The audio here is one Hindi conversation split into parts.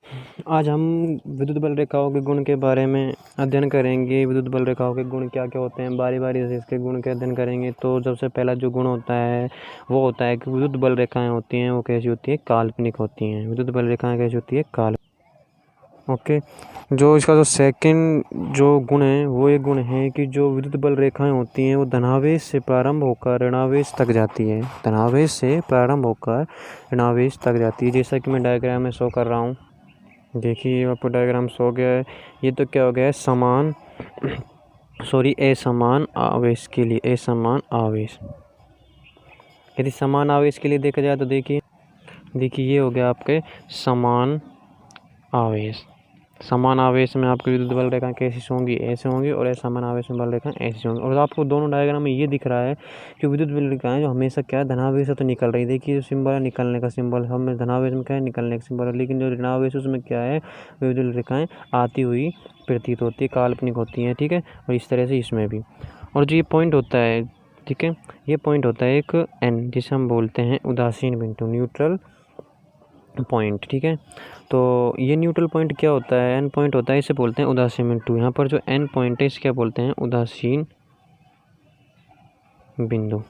आज हम विद्युत बल रेखाओं के गुण के बारे में अध्ययन करेंगे। विद्युत बल रेखाओं के गुण क्या क्या होते हैं, बारी बारी से इसके गुण के अध्ययन करेंगे। तो सबसे पहला जो गुण होता है वो होता है कि विद्युत बल रेखाएं होती हैं वो कैसी होती है, काल्पनिक होती हैं। विद्युत बल रेखाएं कैसी होती है, ओके। जो इसका जो सेकंड जो गुण है वो ये गुण है कि जो विद्युत बल रेखाएं होती हैं वो धनावेश से प्रारंभ होकर ऋणावेश तक जाती है। धनावेश से प्रारंभ होकर ऋणावेश तक जाती है, जैसा कि मैं डायग्राम में शो कर रहा हूँ। देखिए आपको डायग्राम शो गया है। ये तो क्या हो गया है, असमान आवेश के लिए, असमान आवेश। यदि समान आवेश के लिए देखा जाए तो देखिए ये हो गया आपके समान आवेश। समान आवेश में आपकी विद्युत बल रेखाएं कैसी होंगी, ऐसे होंगी, और असमान आवेश में बल रेखाएं ऐसी होंगी। और आपको दोनों डायग्राम में ये दिख रहा है कि विद्युत बल रेखाएं जो हमेशा क्या है, धनावेश से तो निकल रही। देखिए जो सिंबल है निकलने का सिंबल, हम धनावेश में क्या है, निकलने का सिंबल है। लेकिन जो ऋणावेश उसमें क्या है, विद्युत रेखाएं आती हुई प्रतीत होती है, काल्पनिक होती हैं। ठीक है, और इस तरह से इसमें भी। और जो ये पॉइंट होता है, ठीक है, ये पॉइंट होता है एक एन, जिसे हम बोलते हैं उदासीन बिंदु, न्यूट्रल पॉइंट। ठीक है, तो ये न्यूट्रल पॉइंट क्या होता है, एन पॉइंट होता है, इसे बोलते हैं उदासीन बिंदु। यहाँ पर जो एन पॉइंट है इसे क्या बोलते हैं, उदासीन बिंदु।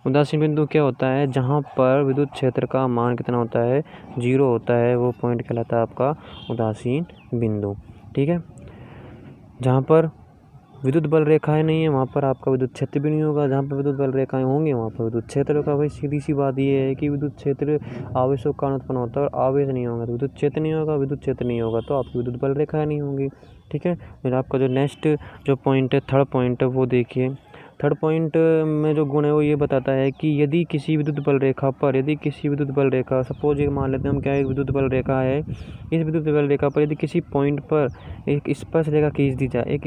उदासीन बिंदु क्या होता है, जहाँ पर विद्युत क्षेत्र का मान कितना होता है, 0 होता है, वो पॉइंट कहलाता है आपका उदासीन बिंदु। ठीक है, जहाँ पर विद्युत बल रेखाएं नहीं है वहाँ पर आपका विद्युत क्षेत्र भी नहीं होगा। जहाँ पर विद्युत बल रेखाएं होंगी वहाँ पर विद्युत क्षेत्र होगा। भाई सीधी सी बात ये है कि विद्युत क्षेत्र आवेशों के कारण उत्पन्न होता है, और आवेश नहीं होगा तो विद्युत क्षेत्र नहीं होगा, विद्युत क्षेत्र नहीं होगा तो आपकी विद्युत बल रेखाएं नहीं होंगी। ठीक है, फिर आपका जो नेक्स्ट जो पॉइंट है, थर्ड पॉइंट है, वो देखिए। थर्ड पॉइंट में जो गुण है वो ये बताता है कि यदि किसी विद्युत बल रेखा सपोज ये मान लेते हैं हम, क्या एक विद्युत बल रेखा है, इस विद्युत बल रेखा पर यदि किसी पॉइंट पर एक स्पर्श रेखा खींच दी जाए,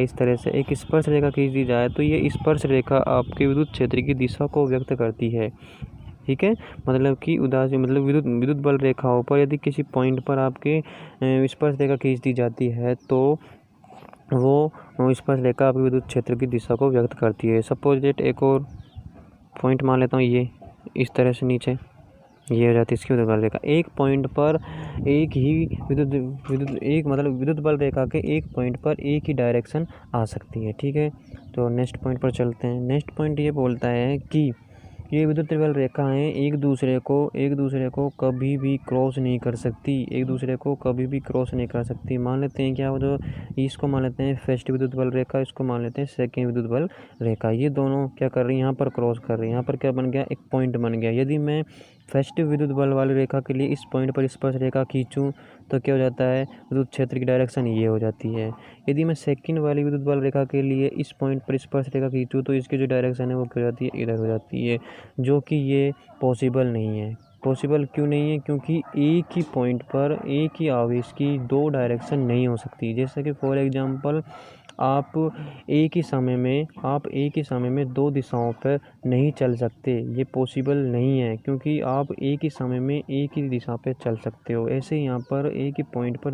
इस तरह से एक स्पर्श रेखा खींच दी जाए, तो ये स्पर्श रेखा आपके विद्युत क्षेत्र की दिशा को व्यक्त करती है। ठीक है, मतलब कि विद्युत बल रेखाओं पर यदि किसी पॉइंट पर आपके स्पर्श रेखा खींच दी जाती है तो वो स्पर्श रेखा आपके विद्युत क्षेत्र की दिशा को व्यक्त करती है। सपोज डेट एक और पॉइंट मान लेता हूँ, ये इस तरह से नीचे ये हो जाती है इसकी विद्युत बल रेखा। एक पॉइंट पर एक ही विद्युत बल रेखा के एक पॉइंट पर एक ही डायरेक्शन आ सकती है। ठीक है, तो नेक्स्ट पॉइंट पर चलते हैं। नेक्स्ट पॉइंट ये बोलता है कि ये विद्युत बल रेखाएं एक दूसरे को कभी भी क्रॉस नहीं कर सकती। मान लेते हैं क्या, वो जो इसको मान लेते हैं फर्स्ट विद्युत बल रेखा, इसको मान लेते हैं सेकेंड विद्युत बल रेखा। ये दोनों क्या कर रही है, यहाँ पर क्रॉस कर रही है। यहाँ पर क्या बन गया, एक पॉइंट बन गया। यदि मैं फर्स्ट विद्युत बल वाली रेखा के लिए इस पॉइंट पर स्पर्श रेखा खींचूं तो क्या हो जाता है, विद्युत क्षेत्र की डायरेक्शन ये हो जाती है। यदि मैं सेकंड वाली विद्युत बल रेखा के लिए इस पॉइंट पर स्पर्श रेखा खींचूं तो इसकी जो डायरेक्शन है वो क्या हो जाती है, इधर हो जाती है, जो कि ये पॉसिबल नहीं है। पॉसिबल क्यों नहीं है, क्योंकि एक ही पॉइंट पर एक ही आवेश की दो डायरेक्शन नहीं हो सकती। जैसे कि फॉर एग्जांपल आप एक ही समय में दो दिशाओं पर नहीं चल सकते, ये पॉसिबल नहीं है, क्योंकि आप एक ही समय में एक ही दिशा पे चल सकते हो। ऐसे यहाँ पर एक ही पॉइंट पर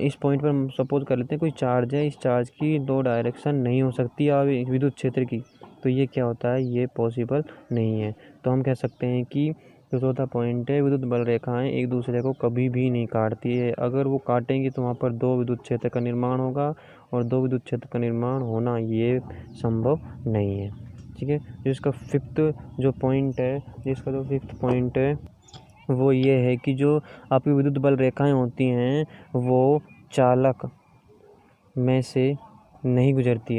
इस पॉइंट पर हम सपोज कर लेते हैं कोई चार्ज है, इस चार्ज की दो डायरेक्शन नहीं हो सकती विद्युत क्षेत्र की, तो ये क्या होता है, ये पॉसिबल नहीं है। तो हम कह सकते हैं कि जो चौथा पॉइंट है, विद्युत बल रेखाएं एक दूसरे को कभी भी नहीं काटती है। अगर वो काटेंगी तो वहाँ पर दो विद्युत क्षेत्र का निर्माण होगा, और दो विद्युत क्षेत्र का निर्माण होना ये संभव नहीं है। ठीक है, जिसका फिफ्थ पॉइंट है वो ये है कि जो आपकी विद्युत बल रेखाएं होती हैं वो चालक में से नहीं गुजरती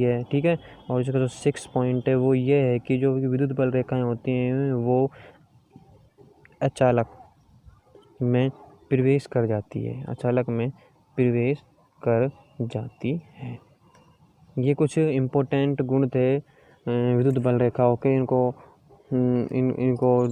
है। ठीक है, और इसका जो सिक्स पॉइंट है वो ये है कि जो विद्युत बल रेखाएं होती हैं वो अचालक में प्रवेश कर जाती है। ये कुछ इम्पोर्टेंट गुण थे विद्युत बल रेखाओं के। इनको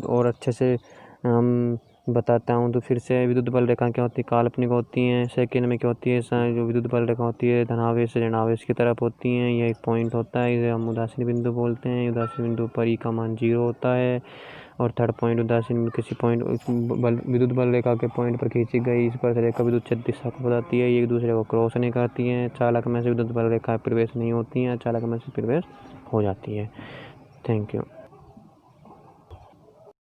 और अच्छे से हम बताता हूँ। तो फिर से विद्युत बल रेखा क्या होती है, काल्पनिक होती हैं। सेकेंड में क्या होती है, जो विद्युत बल रेखा होती है धनावेश से ऋणावेश की तरफ होती हैं। यह एक पॉइंट होता है, इसे हम उदासीन बिंदु बोलते हैं। उदासीन बिंदु पर ई का मान 0 होता है। और थर्ड पॉइंट, उदासीन किसी पॉइंट विद्युत बल रेखा के पॉइंट पर खींची गई स्पर्श रेखा विद्युत क्षेत्र दिशा को बताती है, ये एक दूसरे को क्रॉस नहीं करती हैं। चालक में से विद्युत बल रेखा प्रवेश नहीं होती हैं, चालक में से प्रवेश हो जाती है। Thank you.